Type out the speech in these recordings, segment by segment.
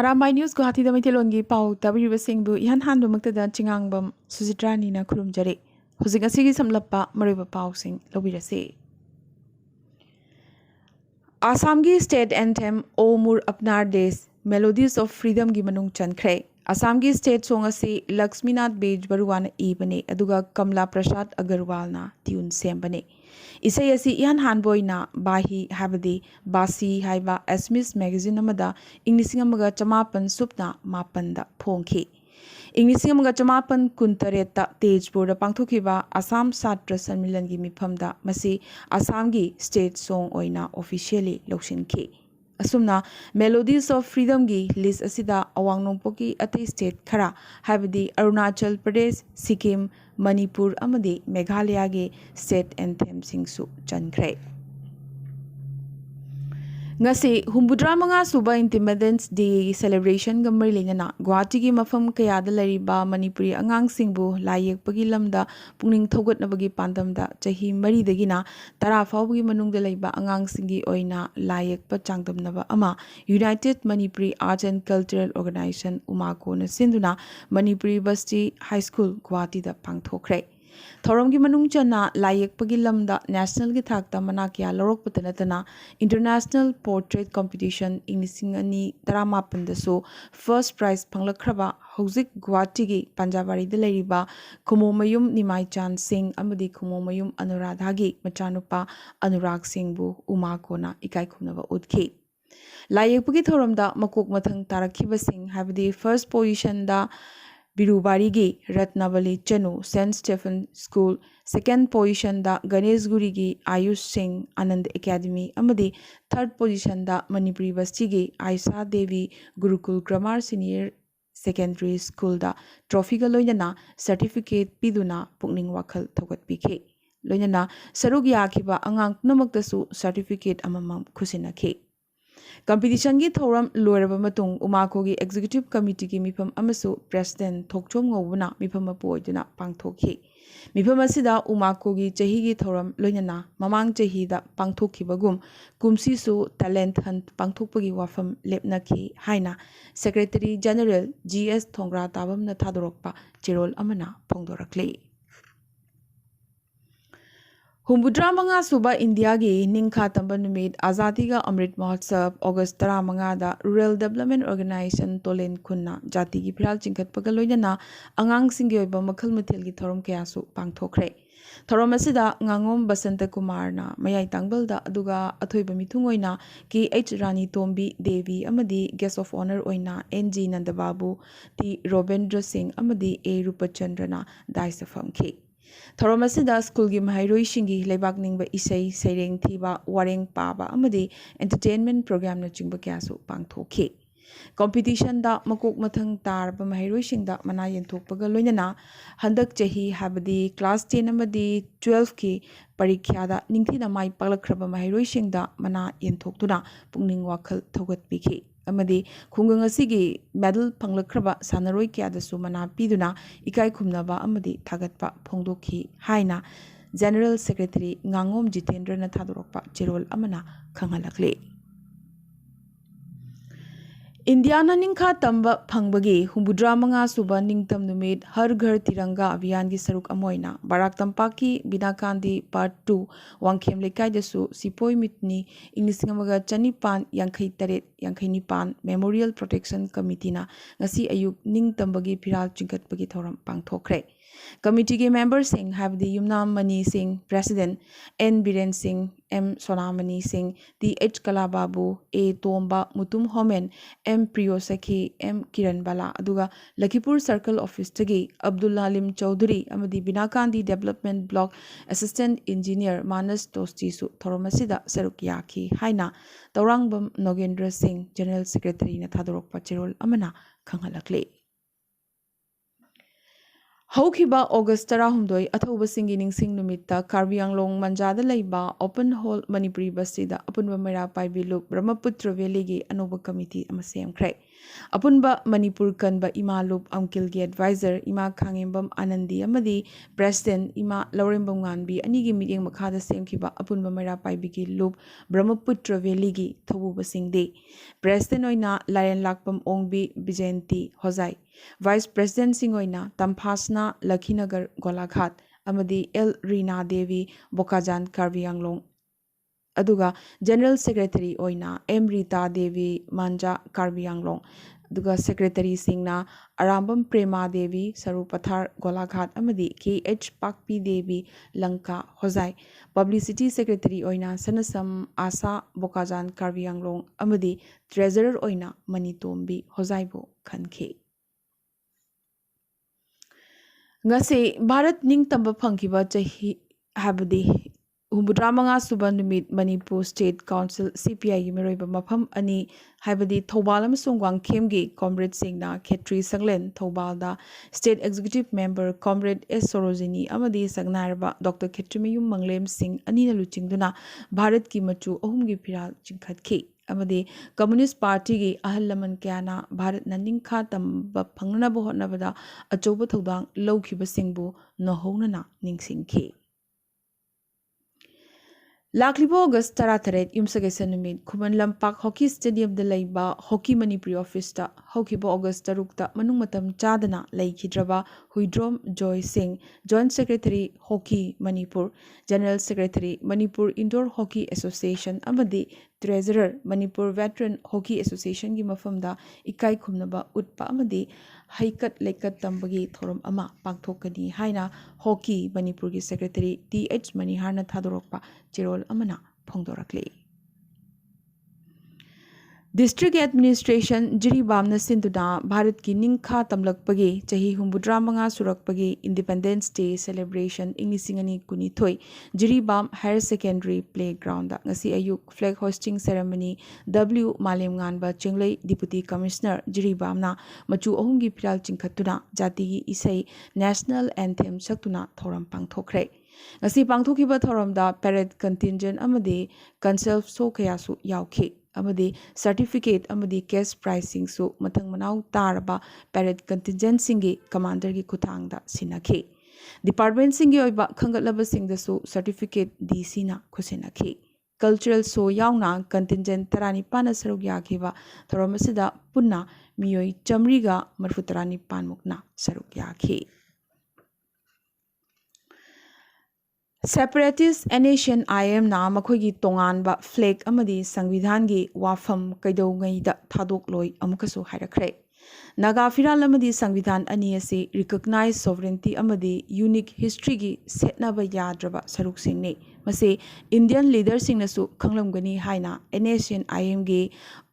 Arambai News Guwahati da Maitelongi pau tabiriba singbu ihan handu maktada chingangbam Susitrani na khurumjare. Hujik asigi samlappa mariba pau sing lobirase. Assamgi state anthem O Mur Apnar Desh Melodies of Freedom gi manung chankre. Assamgi state song asi Lakshminath Bej Baruwana ibane aduga Kamla Prasad Agarwal na tune sembane. Isai asi ihan hanboy na bahi habadi basi haiba Asmis magazine amada inglising amaga chamapan supna mapanda phongki. Inglising amaga chamapan kuntareta Tejpurda pangthokiba Assam Satra Sanmilan gi mifamda masi Assamgi state song oina officially loshinki. Asumna Melodies of Freedom gi list asida awang nongpoki ate state khara habadi Arunachal Pradesh, Sikkim, Manipur amadi Meghalaya gi state anthem singsu chankre. Ngasi humbudra manga suba Independence Day celebration gamari lenana Guwahati gi mafam kayada lariba Manipuri angang singbu layek pagi lamda pungning thogot nabagi pandamda chahi mari dagina tara fawgi manungda laiba angang singi oina layek pa changdam naba ama United Manipuri Arts and Cultural Organization umako na sinduna Manipuri University High School Guwahati da pangthokre. Thorom gi manung chana layek pagi lamda national gi thakta mana kya lorok patanatana international portrait competition inglising ani drama pandaso first prize panglakraba hojik Guwahati gi Panjabari da leriba Kumomayum Nimai Chan Singh amadi Kumomayum Anuradha gi machanupa Anurag Singh bu umakona ikai khumnaba udki. Layek pagi thorom da makok mathang tarakhiba Singh habadi first position da Birubari gi Ratnavali Chanu St. Stephen School, second position da Ganesh Guri gi Ayush Singh Anand Academy amadi third position da Manipuri University gi Aisa Devi Gurukul Grammar Senior Secondary School da trophy ga loinana certificate piduna pukning wakhal thogat pikhe. Loinana sarug yakhiba angang namaktasu certificate amamam khusinakhe. Competition gi thoram loiraba matung umako gi executive committee gi mifam amasu president thokchom ngobuna mifam apoiduna pangthokhi mifam asida umako gi chahi gi thoram loinana mamang chahi da pangthokhibagum kumsi su talent hunt pangthokpagi wafam lepnakhi haina secretary general GS Thongra tabam na thadorokpa cherol amana phongdorakle. Humbudra manga suba India gi Ningkha Tamba Numit Azadi ga Amrit Mahotsav August 15 da Rural Development Organization Tolen Khunna Jati gi Phiral Chingkhat Pagaloina angang singgi oiba makhal mathel gi thorom kayasu pangthokre. Thorom asida ngangom Basanta Kumar na mayai tangbal da aduga athoiba mithung oina ki H Rani Tombi Devi amadi guest of honor oina NG Nandababu T Robendra Singh amadi A Rupachandra na daisa famkhi. Thorom asida school gi mahairoi shingi leibak ningba isai saireng thiba wareng paba amadi entertainment program na chingba kyasu pangthokhi. Competition da makok mathang tarba mahairoi singda mana yenthokpaga loinana handak chahi habadi class 10 amadi 12 ki parikya da ningthina mai paklakraba mahairoi singda mana yenthoktuna pungning wakhal thogat pikhi. Amadi khungang asigi medal panglakraba sanaroi kya dasu mana piduna ikai khumnaba amadi thagatpa phongdokhi haina General Secretary Ngangom Jitendra na thadorokpa cherol amana khangalakle. India na Ningkha Tamba Phangbagi Humbudra manga suba Ningtam Numit Har Ghar Tiranga Abhiyan gi saruk amoina Barak Tampaki Binakandi Part 2 Wangkhem Lekai dasu Sipoi Mitni Inglisingamaga Chanipan Yankhai Taret Yankhai Nipan Memorial Protection Committee na ngasi ayuk Ningtambagi Phiral Chingkhat pagi thoram pangthokre. Committee ke members Singh have the Yumnam Mani Singh President, N Biren Singh, M Sonamani Singh, D H Kalababu, A Tomba Mutum Homen, M Priyosakhi, M Kiran Bala, Aduga Lakipur Circle Office Tagi, Abdullah Lim Chaudhuri, Amadi Binakandi Development Block Assistant Engineer Manas Tostisu, Thoromasida Sarukyaki, Haina, Taurangbam Nogendra Singh, General Secretary na Thadorok Pachirol Amana, Kanghalakle. Haukiba August 13 athoba singi ningsing numita Karbi Anglong Manjada Laiba Open Hall Manipuri Basida Apunba Mera Pai Bilu Brahmaputra Valley gi Anoba Committee ama semkre. अपुनबा Manipur कनबा इमा loop uncle की adviser इमा Khangembam Anandi अमदी president इमा लौरेंबम गानबी अनिगी meeting मखादा सेमखिबा अपुनबा मैरा पाइबी की loop Brahmaputra valley की थबुबसिंगदे president ओइना लायन Lakpam Ongbi Vijayanti Hojai vice president सिंह ओइना तंफासना लखीनगर गोलाघाट अमदी एल रीना देवी बोकाजान कार्बी आंगलोंग अदुगा जनरल सेक्रेटरी ओइना एम रीता देवी मांजा कार्बी आंगलोंग अदुगा सेक्रेटरी सिंगना अराम्बम प्रेमा देवी सरू पथार गोलाघाट अमदी K H Pakpi Devi Lanka Hojai publicity secretary ओइना सनसम आशा बोकाजान कार्बी आंगलोंग अमदी ट्रेजरर ओइना मनीतोम्बी होजाइबो खनखे ngase भारत निंगतंब फंगिबा चही हाबदी हुमुद्रा मंगा सुबा नुमित मणिपुर स्टेट काउंसिल सीपीआई की मेरोइबा मफम अनि हाबदी थौबाल अमसुंग वांगखेमगी कॉमरेड सिंगना खेत्री संगलेन थौबालदा state executive member comrade S Sarojini अमदी सगनारबा डॉक्टर खेत्रीमयुम मंगलेम सिंह अनिना लुचिंगदुना भारत की मचु अहुमगी फिराल चिंखतखी अमदी कम्युनिस्ट पार्टी की अहल लमन क्याना भारत निंखा तंब फंगनब होटनबदा अचौब थौदांग लौखिबसिंगबु नहौनना निंगसिंखी लाखलिबो अगस्त 13 युमसगेसन नुमित खुमन लंपाक हॉकी स्टेडियम द लैबा हॉकी मणिपुरी ऑफिस ता हौखिबो अगस्त 3 ता मनुंग मतम चादना लैखिद्रबा Huidrom Joy Singh joint secretary hockey Manipur general secretary Manipur indoor hockey association अमदी treasurer Manipur veteran hockey association की मफमदा इकाई खुमनबा उटपा अमदी हाइकट लेकट तंबगी थोरम अमा पांगथोकनी हाइना हॉकी मणिपुर की सेक्रेटरी टी एच मणिहारना थादोरकपा चिरोल अमना फोंदोरकले डिस्ट्रिक्ट एडमिनिस्ट्रेशन जिरीबामना सिंधुना भारत की निंखा तमलकपगे चही 85 सुरकपगे इंडिपेंडेंस डे सेलिब्रेशन इंगिसिंगनी कुनिथोई Jiribam higher secondary playground ngasi ayuk flag hoisting ceremony W मालेमगानबा चिंगलै डिप्यूटी कमिश्नर जिरीबामना मचु अहुंगी फिराल चिंखतुना जाति की इसै नेशनल एंथेम सक्तुना थोरम पांगथोखरे ngasi पांगथोखिबा थोरमदा पैरेड कंटिंजेंट अमदे कंसल्ट सो कयासु यावखि अमदे सर्टिफिकेट अमदे कैश प्राइसिंग सो मथंग मनाउ तारबा पैरेड कंटिंजेंट सिंगे कमांडर की खुथांगदा सिनाखे डिपार्टमेंट सिंगे ओइबा खंगतलब सिंगदसु सर्टिफिकेट डीसी ना खुसिनाखे कल्चरल सो यावना कंटिंजेंट तरानी पाना सरुग याखेबा थोरमसिदा पुन्ना मियोई चमरीगा मरफुतरानी पानमुकना सरुग याखे सेपरेटिस्ट एनेशियन आईएम ना मखोगी तोंगानबा फ्लैग अमदी संविधान की वाफम कैदौंगैदा थादोकलोई अमुकसु हाइरखरे नागा फिराल अमदी संविधान अनी असे रिकॉग्नाइज सोवरेंटी अमदी यूनिक हिस्ट्री की सेटनबा याद्रबा सरुकसिंगने मसे इंडियन लीडर सिंगनसु खंगलमगनी हाइना एनेशियन आईएम के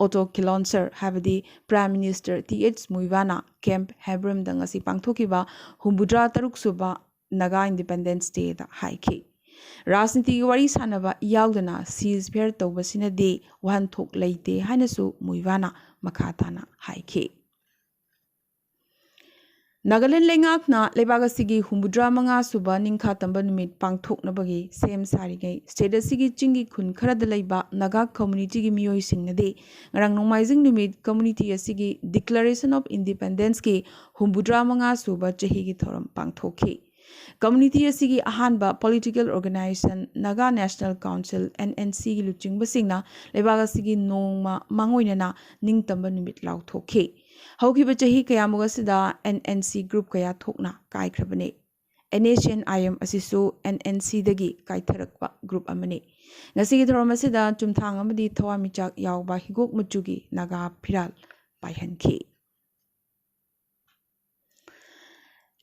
ऑटो किलॉन्सर हाबदी प्राइम मिनिस्टर टीएच मुइवाना कैंप हेब्रम दंगसी पांगथोकिबा हुम्बुद्रा तरुकसुबा नागा इंडिपेंडेंस डे दा हाइखे राजनीति की वरी सानबा यावदना सीज फेयर तौबसिनदे वहनथोक लैते हाइनसु मुइवाना मखाताना हाइखे नागालैंड लेंगाकना लेबागसिगी हुम्बुद्रा मंगा सुबा निंखा तंबा नुमित पांगथोकनबगी सेम सारिगै स्टेट असिगी चिंगी खुन खरद लैबा नागा कम्युनिटी की मियोई सिंगनदे ngarang nongmaijing numit community asigi declaration of independence की हुम्बुद्रा मंगा सुबा चही की थोरम पांगथोखि कम्युनिटी असिगी अहानबा political organisation Naga national council NNC की लुचिंगबसिंगना लेबाग असिगी नोंगमा मांगोइनना निंगतंबा नुमित लाउथोखि हौखिबा चही कयामुगसिदा NNC ग्रुप कया थोकना काइख्रबने एनेशियन आईएम असिसु NNC दगी काइथरकपा ग्रुप अमने ngasi थोरमसिदा चुमथांग अमदी थवामिचाक यावबा हिगोक मुचुगी नागा फिराल पाइहनखि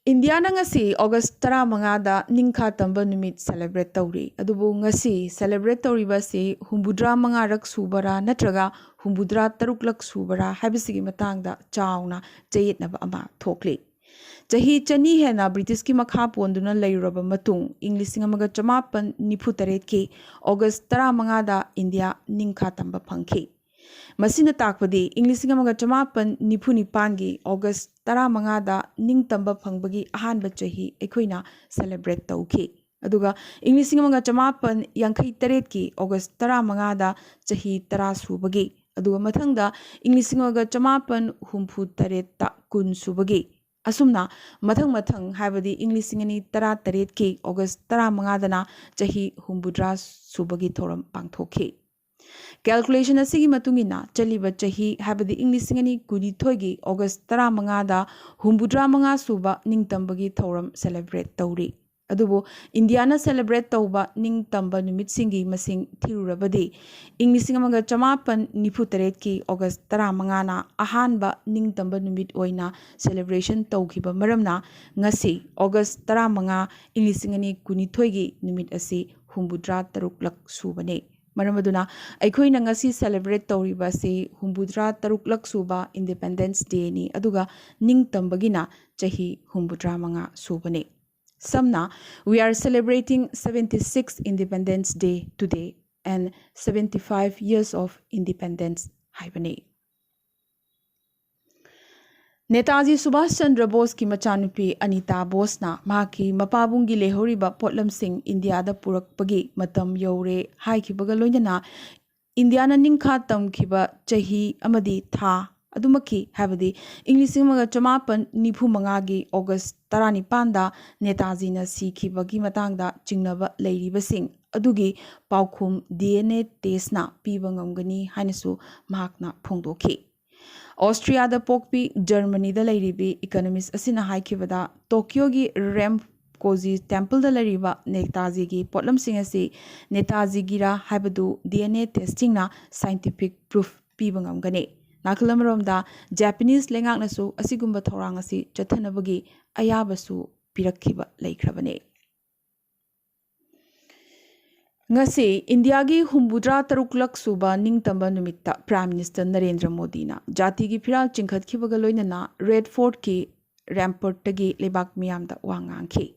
इंडिया ngasi August 15 निंखा तंबा नुमित सेलिब्रेट तौरी अदुबु ngasi सेलिब्रेट तौरीबा से हुम्बुद्रा मंगा रक सुबरा नत्रगा हुम्बुद्रा तरुकलक सुबरा हाइबसिगी मतांगदा चावना चयेतनबा अमा थोकले चही चनी हेना ब्रिटिश की मखा पोंदुना लैरबा मतुंग इंग 1993 के August 15 इंडिया निंखा तंबा फंखे मसिना ताकपदी इंग 1994 की August 15 निंगतंबा फंगबगी अहानबा चही एखोइना सेलिब्रेट तौखि अदुगा इंग 1993 की August 15 चही 10 सुबगी ꯑꯗꯨꯒ ꯃꯊꯪꯗ ꯏꯪ ꯂꯤꯁꯤꯡ ꯑꯃꯒ ꯆꯃꯥꯄꯟ ꯍꯨꯝꯐꯨ ꯇꯔꯦꯠꯇ ꯀꯨꯟ ꯁꯨꯕꯒꯤ ꯑꯁꯨꯝꯅ ꯃꯊꯪ ꯍꯥꯏꯕꯗꯤ ꯏꯪ ꯂꯤꯁꯤꯡ ꯑꯅꯤ ꯇꯔꯥ ꯇꯔꯦꯠꯀꯤ ꯑꯣꯒꯁ ꯇꯔꯥꯃꯉꯥꯗꯅ ꯆꯍꯤ ꯍꯨꯝꯐꯨꯇꯔꯥ ꯁꯨꯕꯒꯤ ꯊꯧꯔꯝ ꯄꯥꯡꯊꯣꯛꯈꯤ꯫ ꯀꯦꯜꯀꯨꯂꯦꯁꯟ ꯑꯁꯤꯒꯤ ꯃꯇꯨꯡ ꯏꯟꯅ ꯆꯠꯂꯤꯕ ꯆꯍꯤ ꯍꯥꯏꯕꯗꯤ ꯏꯪ ꯂꯤꯁꯤꯡ ꯑꯅꯤ ꯀꯨꯟꯅꯤꯊꯣꯏꯒꯤ ꯑꯣꯒꯁ ꯇꯔꯥꯃꯉꯥꯗ ꯍꯨꯝꯐꯨꯇꯔꯥꯃꯉꯥ ꯁꯨꯕ ꯅꯤꯡꯇꯝꯕꯒꯤ ꯊꯧꯔꯝ ꯁꯦꯂꯦꯕ꯭ꯔꯦꯠ ꯇꯧꯔꯤ꯫ ꯑꯗꯨꯕꯨ ꯏꯟꯗꯤꯌꯥꯅ ꯁꯦꯂꯦꯕ꯭ꯔꯦꯠ ꯇꯧꯕ ꯅꯤꯡꯇꯝꯕ ꯅꯨꯃꯤꯠꯁꯤꯡꯒꯤ ꯃꯁꯤꯡ ꯊꯤꯔꯨꯔꯕꯗꯤ ꯏꯪ ꯂꯤꯁꯤꯡ ꯑꯃꯒ ꯆꯃꯥꯄꯟ ꯅꯤꯐꯨꯇꯔꯦꯠꯀꯤ ꯑꯣꯒꯁ ꯇꯔꯥꯃꯉꯥꯅ ꯑꯍꯥꯟꯕ ꯅꯤꯡꯇꯝꯕ ꯅꯨꯃꯤꯠ ꯑꯣꯏꯅ ꯁꯦꯂꯦꯕ꯭ꯔꯦꯁꯟ ꯇꯧꯈꯤꯕ ꯃꯔꯝꯅ ꯉꯁꯤ ꯑꯣꯒꯁ ꯇꯔꯥꯃꯉꯥ ꯏꯪ ꯂꯤꯁꯤꯡ ꯑꯅꯤ ꯀꯨꯟꯅꯤꯊꯣꯏꯒꯤ ꯅꯨꯃꯤꯠ ꯑꯁꯤ ꯍꯨꯝꯐꯨꯇꯔꯥ ꯇꯔꯨꯛꯂꯛ ꯁꯨꯕꯅꯤ꯫ ꯃꯔꯝ ꯑꯗꯨꯅ ꯑꯩꯈꯣꯏꯅ ꯉꯁꯤ ꯁꯦꯂꯦꯕ꯭ꯔꯦꯠ ꯇꯧꯔꯤꯕ ꯑꯁꯤ ꯍꯨꯝꯐꯨꯇꯔꯥ ꯇꯔꯨꯛꯂꯛ ꯁꯨꯕ ꯏꯟꯗꯤꯄꯦꯟꯗꯦꯟꯁ ꯗꯦꯅꯤ ꯑꯗꯨꯒ ꯅꯤꯡꯇꯝꯕꯒꯤꯅ ꯆꯍꯤ ꯍꯨꯝꯐꯨꯇꯔꯥ ꯃꯉꯥ ꯁꯨꯕꯅꯤ꯫ Samna, we are celebrating 76 Independence Day today and 75 years of independence haibani. Netaji Subhash Chandra Bose ki machanupi Anita Bose na mahaki mapabungi lehoriba potlam sing India da purakpagi matam yore haikibaga loinana India na ningkha tamkiba chahi amadi tha adumaki habadi ing lising amaga chamapan nifu mangagi August taranipanda Netaji na sikhibagi matangda chingnaba leiribasing adugi paukhum DNA test na piba ngamgani hainasu mahakna phongdokhi. Austria da pokpi Germany da leiribi economist asina haikibada Tokyo gi Rem Koji temple da leiriba Netaji gi potlam sing asi Netaji gira haibadu DNA testing na scientific proof piba ngamgani. Nakalamaromda Japanese lengaknasu asigumba thorang asi chathanabagi ayabasu pirakhiba leikrabane. Ngasi India gi humbudra taruklak suba ningtamba numitta Prime Minister Narendra Modi na jati gi phiral chingkhat khibaga loinana Red Fort ki rampart tagi lebak miyamda wangangki.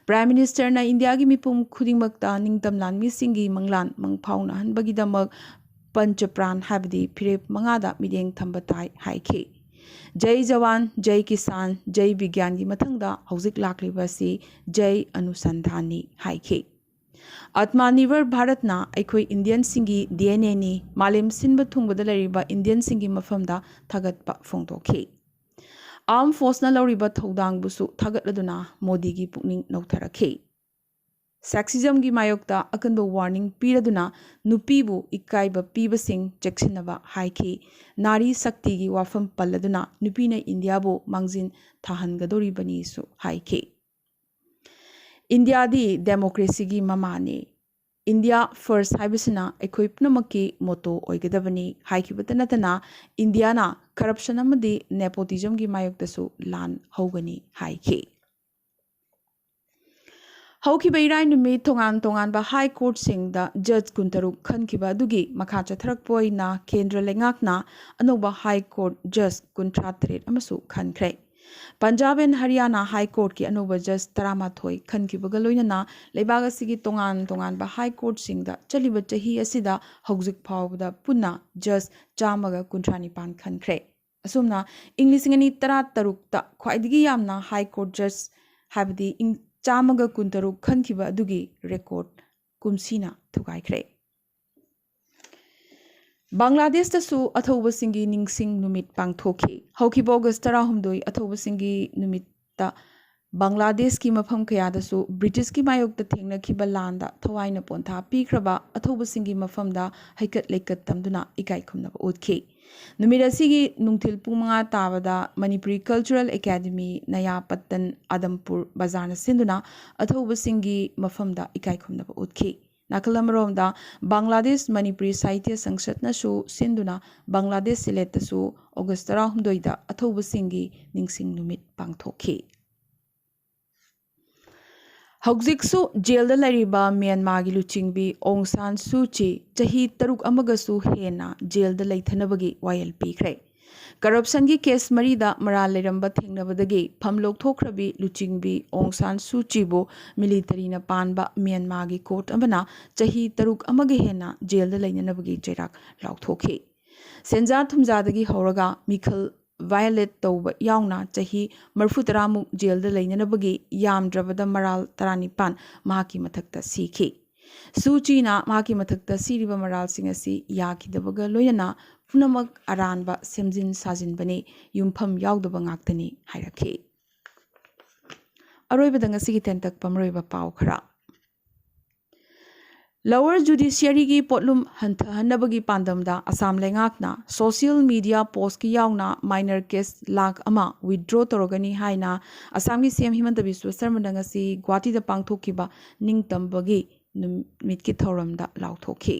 Prime Minister na India gi mipum khudingmakta ningtamlan misingi manglan mangphauna hanbagi damak Panchapran habdi phirep mangada mideng thambatai haiki. Jai Jawan, Jai Kisan, Jai Vigyan gi mathangda hauzik lakliba si Jai Anusandhani haiki. Atmanirbhar Bharat na aikoi Indian singi DNA ni malem sinba thungbada lariba Indian singi mafamda thagatpa phongdokhi. Armed Force na lawriba thodang busu thagatladuna Modi gi pukning nautharakhi. Sexism gi mayokta akanba warning piraduna nupibu ikaiba pibasing cheksinaba haiki nari sakti gi wafam palladuna nupina India bu mangjin thahangadoribani su haiki. India di democracy gi mamani. India first haibasina ekoi pnamaki motto oigadabani haikibata natana India na corruption amadi nepotism gi mayokta su lan hogani haiki. Haukiba irai numi tongan ba High Court sing da Judge Kuntaruk khankiba adugi makha chatharakpoi na Kendra lengakna anoba High Court Judge Kuntratret amasu khankhre. Punjab and Haryana High Court ki anoba Judge Taramathoi khankibaga loinana lebaga sigi tongan ba High Court sing da chaliba chahi asida hauzik phawda punna Judge chamaga kuntranipan khankhre. Asumna English ngani tara tarukta khwaidigi yamna High Court Judge habdi Chamaga kuntaru khankiba adugi record kumsina thugaikre. Bangladesh da su athoba singi ningsing numit pangthokhi. Haukiba August 16 athoba singi numitta Bangladesh ki mafam kaya da su British ki mayokta thengnakiba landa thawaina pontha pikraba athoba singi mafamda haikat leikat tamduna ikai khumnaba utkhi. Numirasigi nungthil pumanga tabada Manipuri Cultural Academy Naya Patan Adampur Bazarna Sinduna athoba singi mafamda ikai khumnaba utkhi. Nakalamaromda Bangladesh Manipuri Sahitya Sangshat na su sinduna Bangladesh Silet su August 16 da athoba singi ningsing numit pangthokhi. Haujiksu jail da lariba Myanmar gi luchingbi Aung San Suu Kyi chahi taruk amagasu hena jail da laithanabagi wayal pikre. Corruption gi case marida maral leramba thengnabadagi phamlok thokrabi luchingbi Aung San Suu Kyi bu military na panba Myanmar gi court amana chahi taruk amagi hena jail da lainanabagi jairak lauthokhi. Senja thumjadagi hauraga Mikhal violate tauba yauna chahi marfutaramuk jail da lainanabagi yamdrabada maral taranipan mahaki mathakta sikhi. Suu Kyi na mahaki mathakta siriba maral sing asi yakidabaga loyana पुनमक अरानबा सेमजिन साजिनबने युमफम यावदबा ngaktani हायरखि अरोइबदा ngasi gi tentak pamroiba paw khara Lower Judiciary की पोटलुम हन्थहन्नबगी पांदमदा Assam लेंगाकना social media post की यावना minor case lakh अमा withdraw तौरगनी हाइना Assam की CM Himanta Biswa Sharma ngasi Guwahati दा पांगथोकिबा निंगतंबगी नुमित की थौरमदा लाउथोखि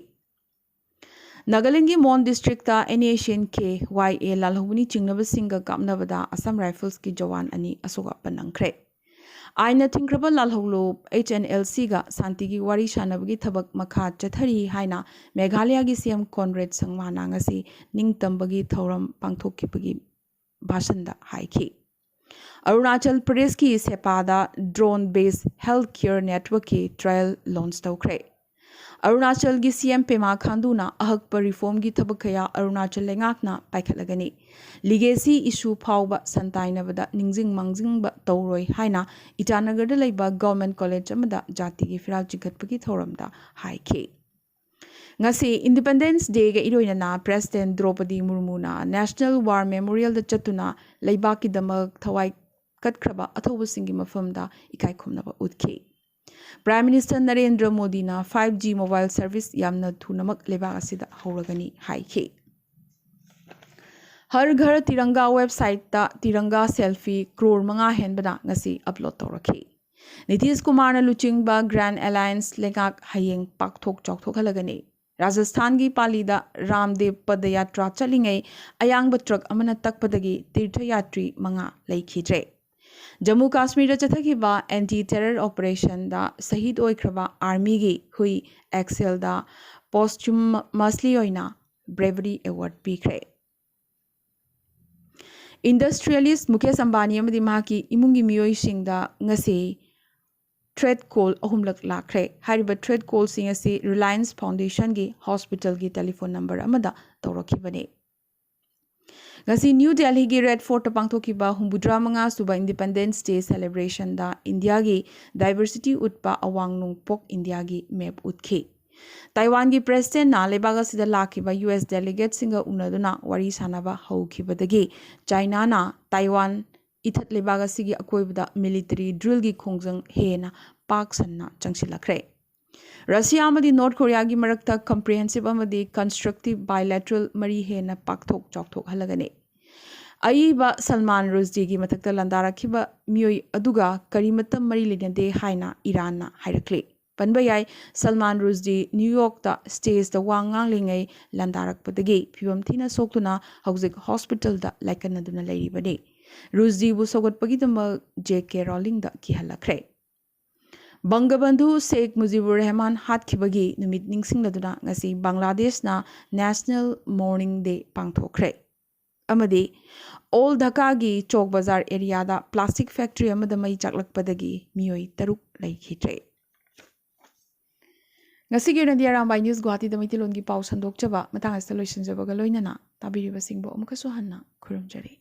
नागालैंड की मोन district एनएशियन के वाईए लालहुबनी चिंगनबसिंगा कापनबदा Assam rifles की जवान अनि असोगा पनंखरे आइना थिंख्रबा लालहौलो HNLC गा शांति की वारी शानबगी थबक मखा चथरी हाइना मेघालय की सीएम कॉनरेड संगमाना ngasi निंगतंबगी थौरम पांगथोकिबगी भाषणदा हाइखि अरुणाचल प्रदेश की सेपादा drone based health care network की ट्रायल लॉन्च तौखरे अरुणाचल की सीएम पेमा खांडूना अहकप रिफॉर्म की थबकया अरुणाचल लेंगाकना पाइखलगनी लिगेसी इशू फाउबा संताइनबदा निंजिंग मंजिंग तौरोय हाइना ईटानगरदा लेबा गवर्नमेंट कॉलेज अमदा जाति की फिराल चिंखतपगी थौरमदा हाइखि ngasi इंडिपेंडेंस डे गे इरोइना प्रेसिडेंट द्रौपदी मुर्मुना नेशनल वार मेमोरियल द चतुना लेबा की दमक थवाई कटख्रबा अथौबसिंगी मफमदा इकाई खुमनबा उदखि प्राइम मिनिस्टर नरेंद्र मोदी ना 5G मोबाइल सर्विस यामना थुनमक लेबा असिदा हौरगनी हाइखि हर घर तिरंगा वेबसाइट ता तिरंगा सेल्फी क्रोर मंगा हेनबदा ngasi अपलोड तौरखि नीतीश कुमार ना लुचिंगबा ग्रैंड अलायंस लेगाक हयेंग पाकथोक चौथोक हलगनी राजस्थान की पालीदा रामदेव पदयात्रा चलिंगै अयांग ट्रक अमना तकपदगी तीर्थयात्री मंगा लेखिद्रे जम्मू काश्मीर चथखिबा एंटी टेरर ऑपरेशन दा शहीद ओइख्रबा आर्मी की हुई एक्सेल दा पोस्टुमसली ओइना ब्रेवरी अवार्ड पीख्रे इंडस्ट्रियलिस्ट मुकेश अंबानी अमदी माकी इमुंगी मियोइसिंगदा ngasi थ्रेड कॉल अहुमलक लाख्रे हारिबा थ्रेड कॉल सिंग असि रिलायंस फाउंडेशन की हॉस्पिटल की टेलीफोन नंबर अमदा तौरखिबने ngasi न्यू दिल्ली की रेड फोर्ट पांगथोकिबा हुंबुद्रा मंगा सुबा इंडिपेंडेंस डे सेलिब्रेशन दा इंडिया की डाइवर्सिटी उत्पा अवांग नोंगपोक इंडिया की मैप उतखि ताइवान की प्रेसिडेंट ना लेबागसिदा लाखिबा यूएस डेलीगेट सिंगा उनदुना वारी सानाबा हौखिबदगी चाइना ना ताइवान इथत लेबागसिगी अकोइबदा मिलिटरी ड्रिल की खोंजंग हेना पाक सन्ना चंगसिलखरे रशिया अमदी नॉर्थ कोरिया की मरक्ता कंप्रिहेंसिव अमदी कंस्ट्रक्टिव बायलैटरल मरी हेना पाकथोक चौथोक हलगने अईबा सलमान रुश्दी की मथक्ता लंदारखिबा मियोई अदुगा करीमतम मरी लेनदे हाइना ईरान ना हाइरक्ले पनबा याय सलमान रुश्दी न्यूयॉर्क ता स्टेज दा वांगांग लिंगै लंदारकपदगी फिबम थीना सोक्तुना हौजिक हॉस्पिटल दा लाइकनदुना लेरिबने रुश्दी बु सौगतपगिदमक JK रोलिंग दा किहलखरे बंगबंधु शेख मुजिबुर रहमान हातखिबगी नुमित निंगसिंगदुना ngasi बांग्लादेश ना नेशनल मॉर्निंग डे पांगथोखरे अमदी ओल ढाका की चौक बाजार एरिया दा प्लास्टिक फैक्ट्री अमदा मई चाकलकपदगी मियोई तरुक लैखित्रे ngasi gi रंदी अरामबाई न्यूज गुवाहाटी दा मैतिलोन की पाउ संदोकचबा मतंग असता लोइसनजबगा लोइनना ताबिरिबसिंगबो अमुकसु हन्ना खुरुमजरी